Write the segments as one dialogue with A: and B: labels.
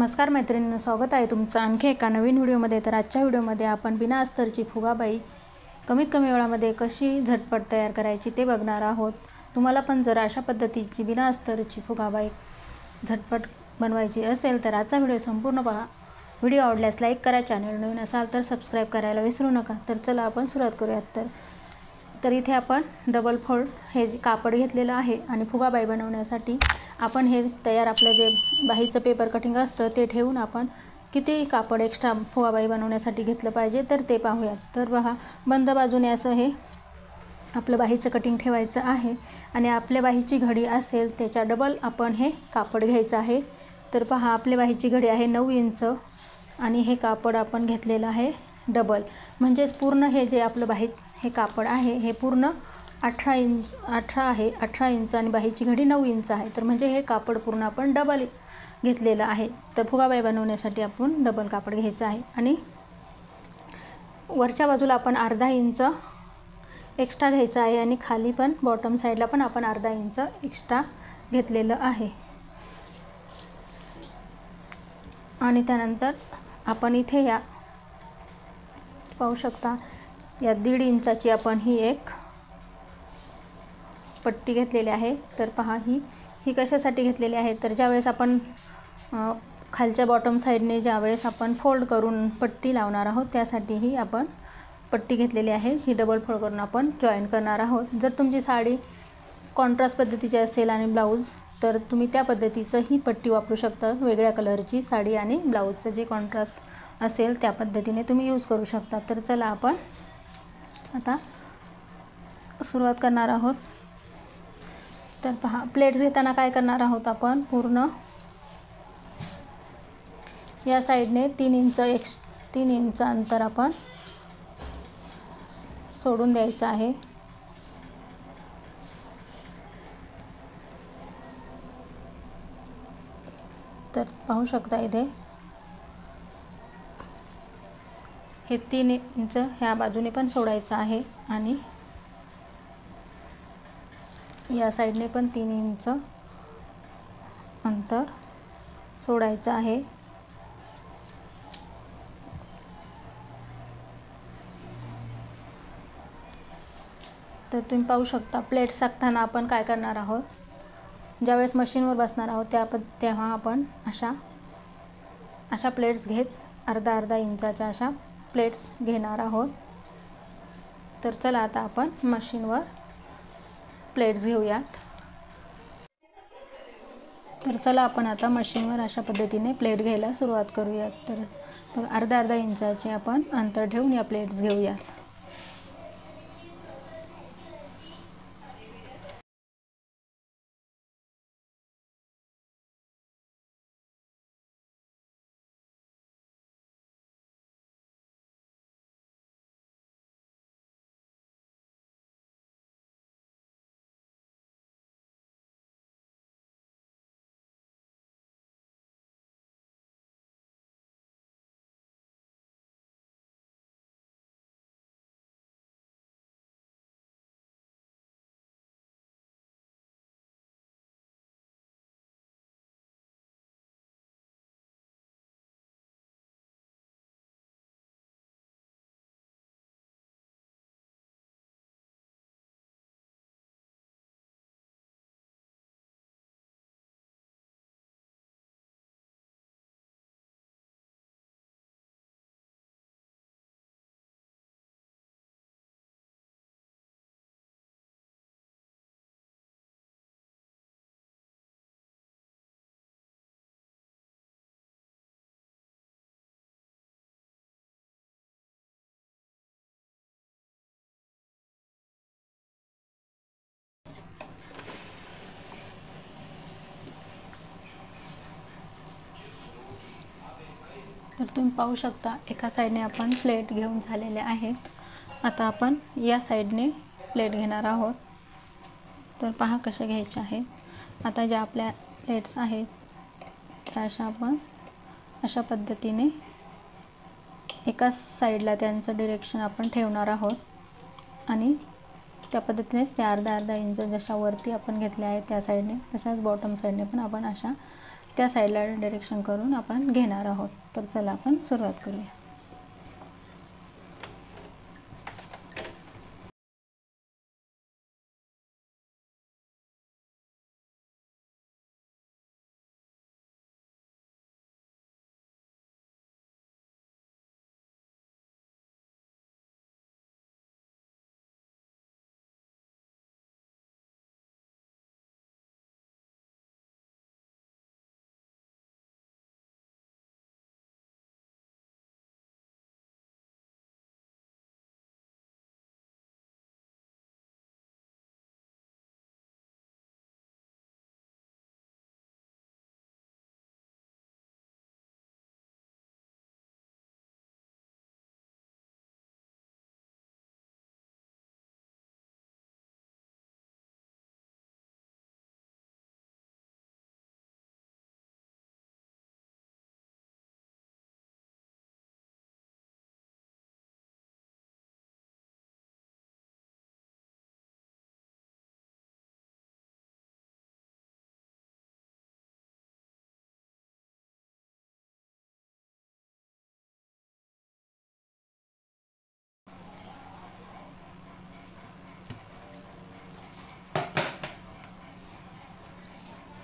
A: नमस्कार मैत्रिणींनो, स्वागत आहे तुमचं आणखी एका नवीन व्हिडिओमध्ये। तर आजच्या व्हिडिओमध्ये आपण बिना अस्तरची फुगाबाई कमीत कमी वेळामध्ये कशी झटपट तयार करायची ते बघणार आहोत। तुम्हाला पण जर अशा पद्धतीची बिना अस्तरची फुगाबाई झटपट बनवायची असेल तर आजचा व्हिडिओ संपूर्ण पहा। व्हिडिओ आवडल्यास लाईक करा, चॅनल नवीन असाल तर सबस्क्राइब करायला विसरू नका। तर चला आपण सुरुवात करूयात। तर इथे आपण डबल फोल्ड हे कापड घेतलेलं आहे आणि फुगाबाई बनवण्यासाठी आपण हे तयार आपलं जे बाहीचं पेपर कटिंग असतं ते ठेवून आपण किती कापड एक्स्ट्रा फुगाबाई बनवण्यासाठी घेतलं पाहिजे तर ते पाहूयात। तर पहा, बंद बाजूने असं हे आपलं बाहीचं कटिंग ठेवायचं आहे आणि आपल्या बाहीची घडी असेल त्याच्या डबल आपण हे कापड घ्यायचं आहे। तर पहा, आपल्या बाहीची घडी आहे 9 इंच आणि हे कापड आपण घेतलेलं आहे डबल, म्हणजे पूर्ण हे जे आपलं बाही हे कापड आहे हे पूर्ण 18 आहे। 18 इंच आणि बाहीची घडी 9 इंच आहे, तर म्हणजे हे कापड पूर्ण आपण डबल घेतलेलं आहे। तर फुगाबाई बनवण्यासाठी आपण डबल कापड घ्यायचं आहे आणि वरच्या बाजूला आपण अर्धा इंच एक्स्ट्रा घ्यायचं आहे आणि खाली पण बॉटम साईडला पण आपण अर्धा इंच एक्स्ट्रा घेतलेलं आहे। आणि त्यानंतर आपण इथे या पाहू शकता या 1.5 इंचाची आपण ही एक पट्टी घेतलेली आहे। तर पहा, ही कशासाठी घेतलेली आहे तर ज्यावेळेस आपण खालच्या बॉटम साईडने ज्यावेळेस आपण फोल्ड करून पट्टी लावणार आहोत त्यासाठी ही आपण पट्टी घेतलेली आहे। ही डबल फोल्ड करून आपण जॉईन करणार आहोत। जर तुमची साडी कॉन्ट्रास्ट पद्धतीची असेल आणि ब्लाऊज तर तुम्ही त्या पद्धतीचं ही पट्टी वापरू शकता। वेगळ्या कलरची साडी आणि ब्लाऊजचं जे कॉन्ट्रास्ट असेल त्या पद्धतीने तुम्ही यूज करू शकता। तर चला आपण आता सुरुवात करणार आहोत। तर पहा, प्लेट्स घेताना काय करणार आहोत आपण पूर्ण या साईडने 3 इंच अंतर आपण सोडून द्यायचं आहे। तर पाहू शकता इथे हे 3 इंच ह्या बाजूने पण सोडायचं आहे आणि या साईडने पण 3 इंच अंतर सोडायचं आहे। तर तुम्ही पाहू शकता प्लेट्स टाकताना आपण काय करणार आहोत, ज्यावेळेस मशीनवर बसणार आहोत तेव्हा आपण अशा प्लेट्स घेत अर्धा इंचाच्या अशा प्लेट्स घेणार आहोत। तर चला आता आपण मशीनवर प्लेट्स घेऊयात। तर चला आपण आता मशीनवर अशा पद्धतीने प्लेट घ्यायला सुरुवात करूयात। तर बघा, अर्धा इंचाचे आपण अंतर ठेवून या प्लेट्स घेऊयात। तर तुम्ही पाहू शकता एका साईडने आपण प्लेट घेऊन झालेले आहेत। आता आपण या साईडने प्लेट घेणार आहोत। तर पहा कशा घ्यायच्या आहेत। आता ज्या आपल्या प्लेट्स आहेत त्या आपण अशा पद्धतीने एकाच साईडला त्यांचं डिरेक्शन आपण ठेवणार आहोत आणि त्या पद्धतीनेच त्या अर्धा इंच जशा वरती आपण घेतल्या आहेत त्या साईडने तशाच बॉटम साईडने पण आपण अशा त्या साईडला डायरेक्शन करून आपण घेणार आहोत. तर चला आपण सुरुवात करूया.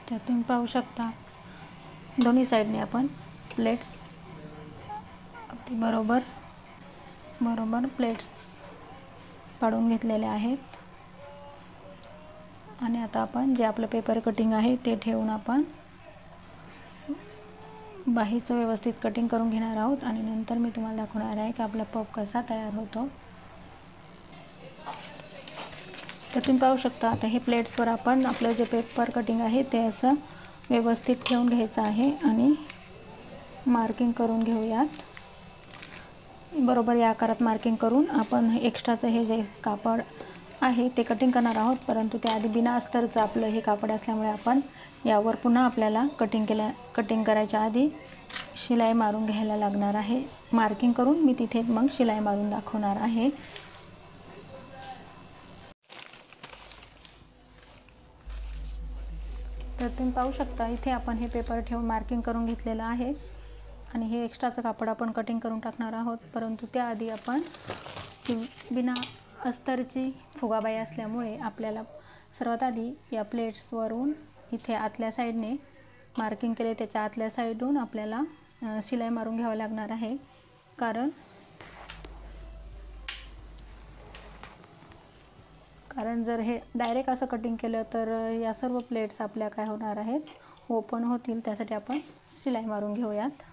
A: तर तुम्ही पाहू शकता दोन्ही साईडने आपण प्लेट्स अगदी बरोबर प्लेट्स पाडून घेतलेल्या आहेत. आणि आता आपण जे आपलं पेपर कटिंग आहे ते ठेवून आपण बाहीचं व्यवस्थित कटिंग करून घेणार आहोत. आणि नंतर मी तुम्हाला दाखवणार आहे की आपला पफ कसा तयार होतो. तर तुम्ही पाहू शकता आता हे प्लेट्सवर आपण आपलं जे पेपर कटिंग आहे ते असं व्यवस्थित ठेवून घ्यायचं आहे आणि मार्किंग करून घेऊयात. बरोबर या आकारात मार्किंग करून आपण एक्स्ट्राचं हे जे कापड आहे ते कटिंग करणार आहोत. परंतु त्याआधी बिना अस्तरचं आपलं हे कापड असल्यामुळे आपण यावर पुन्हा आपल्याला कटिंग करायच्या आधी शिलाई मारून घ्यायला लागणार आहे. मार्किंग करून मी तिथे मग शिलाई मारून दाखवणार आहे. तर तुम्ही पाहू शकता इथे आपण हे पेपर ठेवून मार्किंग करून घेतलेलं आहे आणि हे एक्स्ट्राचं कापड आपण कटिंग करून टाकणार आहोत. परंतु त्याआधी आपण बिना अस्तरची फुगाबाई असल्यामुळे आपल्याला सर्वात आधी या प्लेट्सवरून इथे आतल्या साईडने मार्किंग केले त्याच्या आतल्या साईडून आपल्याला शिलाई मारून घ्यावं लागणार आहे. कारण जर हे डायरेक्ट असं कटिंग केलं तर या सर्व प्लेट्स आपल्या काय होणार आहेत, ओपन होतील. त्यासाठी आपण शिलाई मारून घेऊयात.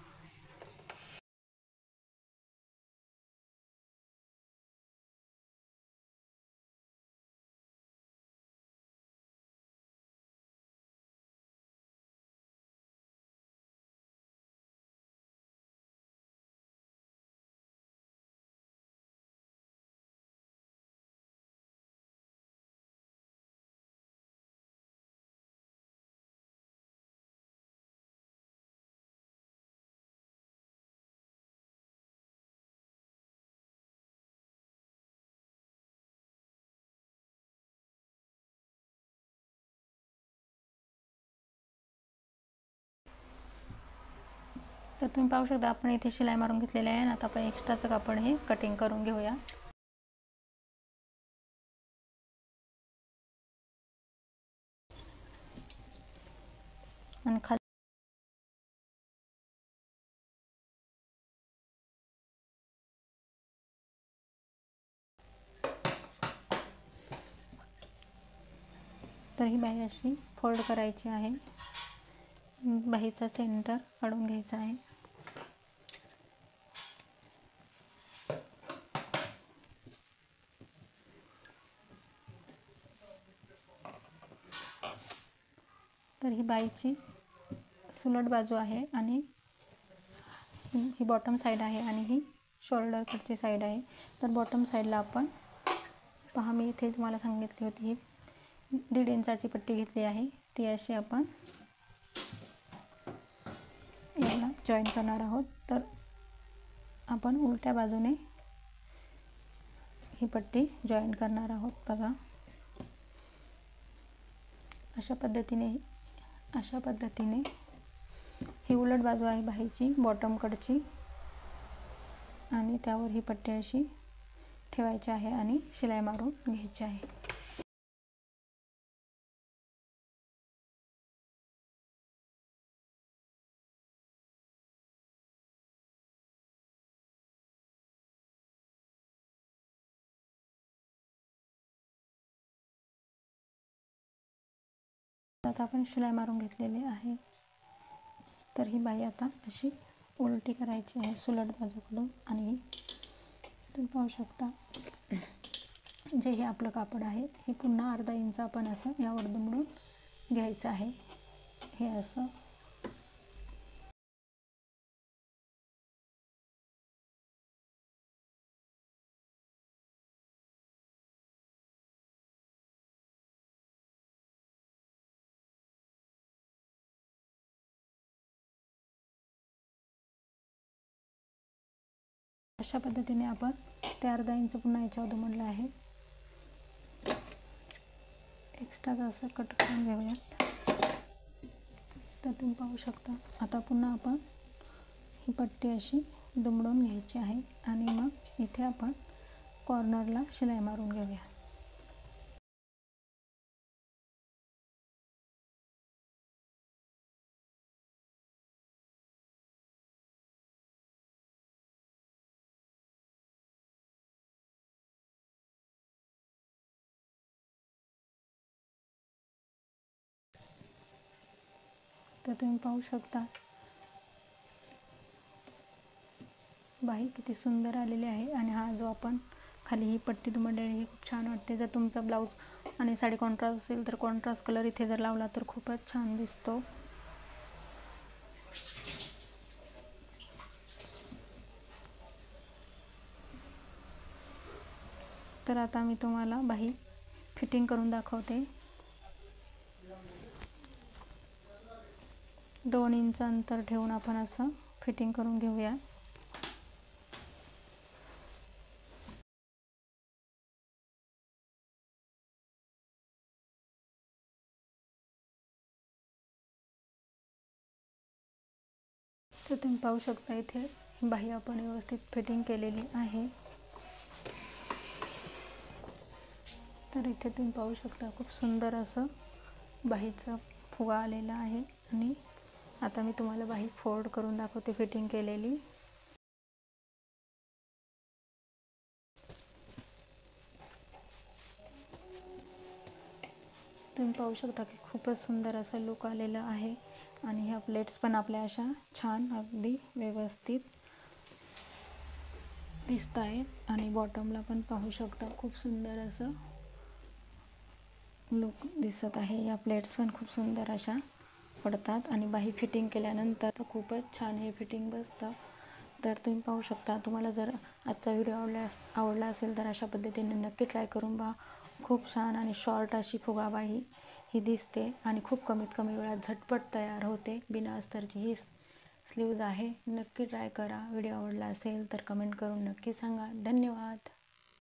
A: तर तुम्ही पाहू शकता आपण इथे शिलाई मारून घेतलेली आहे. आता आपण एक्स्ट्राचं कापड हे कटिंग करून घेऊया. आणि तर ही बाही अशी फोल्ड करायची आहे. बाहीचा सेंटर काढून घ्यायचा आहे. तर ही बाहीची सुलट बाजू आहे आणि ही बॉटम साईड आहे आणि ही शोल्डर कटची साईड आहे. तर बॉटम साईडला आपण पहा मी इथे तुम्हाला सांगितली होती ही 1.5 इंचाची पट्टी घेतली आहे. ती अशी आपण याला जॉईन करणार आहोत. तर आपण उलट्या बाजूने ही पट्टी जॉईन करणार आहोत. बघा अशा पद्धतीने ही उलट बाजू आहे बाहीची बॉटमकडची आणि त्यावर ही पट्टी अशी ठेवायची आहे आणि शिलाई मारून घ्यायची आहे. आता आपण शिलाई मारून घेतलेली आहे. तर ही बाही आता अशी उलटी करायची आहे सुलट बाजूकडून आणि तुम्ही पाहू शकता जे हे आपलं कापड आहे हे पुन्हा अर्धा इंच आपण असं यावर दुमडून घ्यायचं आहे. हे असं अशा पद्धतीने आपण ते अर्धा इंच पुन्हा याच्यावर दुमडलं आहे. एक्स्ट्राच असं कट करून घेऊयात. तर तुम्ही पाहू शकता आता पुन्हा आपण ही पट्टी अशी दुमडून घ्यायची आहे आणि मग इथे आपण कॉर्नरला शिलाई मारून घेऊया. तर तुम्ही पाहू शकता बाही किती सुंदर आलेली आहे आणि हा जो आपण खाली ही पट्टी दुमडलेली खूप छान वाटते. जर तुमचा ब्लाऊज आणि साडी कॉन्ट्रास्ट असेल तर कॉन्ट्रास्ट कलर इथे जर लावला तर खूपच छान दिसतो. तर आता मी तुम्हाला बाही फिटिंग करून दाखवते. 2 इंच अंतर ठेवून आपण असं फिटिंग करून घेऊया. तर तुम्ही पाहू शकता इथे बाही आपण व्यवस्थित फिटिंग केलेली आहे. तर इथे तुम्ही पाहू शकता खूप सुंदर असं बाहीचा फुगा आलेला आहे आणि आता मी तुम्हाला बाही फोल्ड करून दाखवते फिटिंग केलेली. तुम्ही पाहू शकता की खूपच सुंदर असा लुक आलेला आहे आणि ह्या प्लेट्स पण आपल्या अशा छान अगदी व्यवस्थित दिसत आहेत आणि बॉटमला पण पाहू शकता खूप सुंदर असं लुक दिसत आहे. या प्लेट्स पण खूप सुंदर अशा पडतात आणि बाही फिटिंग केल्यानंतर तर खूपच छान हे फिटिंग बसतं. तर तुम्ही पाहू शकता तुम्हाला जर आजचा व्हिडिओ आवडला असेल तर अशा पद्धतीने नक्की ट्राय करून पहा. खूप छान आणि शॉर्ट अशी फुगाबाही ही दिसते आणि खूप कमीत कमी वेळात झटपट तयार होते. बिना अस्तरची ही स्लीव्ज आहे. नक्की ट्राय करा. व्हिडिओ आवडला असेल तर कमेंट करून नक्की सांगा. धन्यवाद.